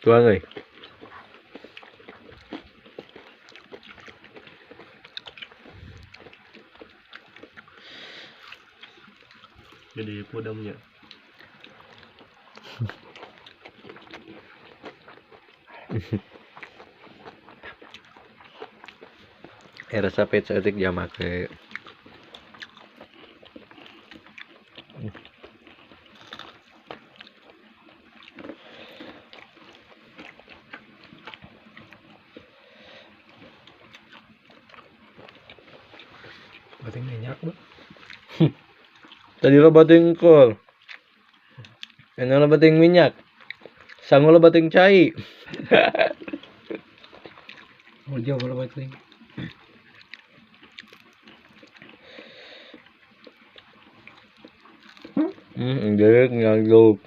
Tuang ơi. Gede podamnya. Era sapet seetik jamak ke. Bating minyak bu. Tadi lo bating kol. Ini lo bating minyak. Sang lo bating cai. Mau jauh kalau bating. Enggak ngangguk.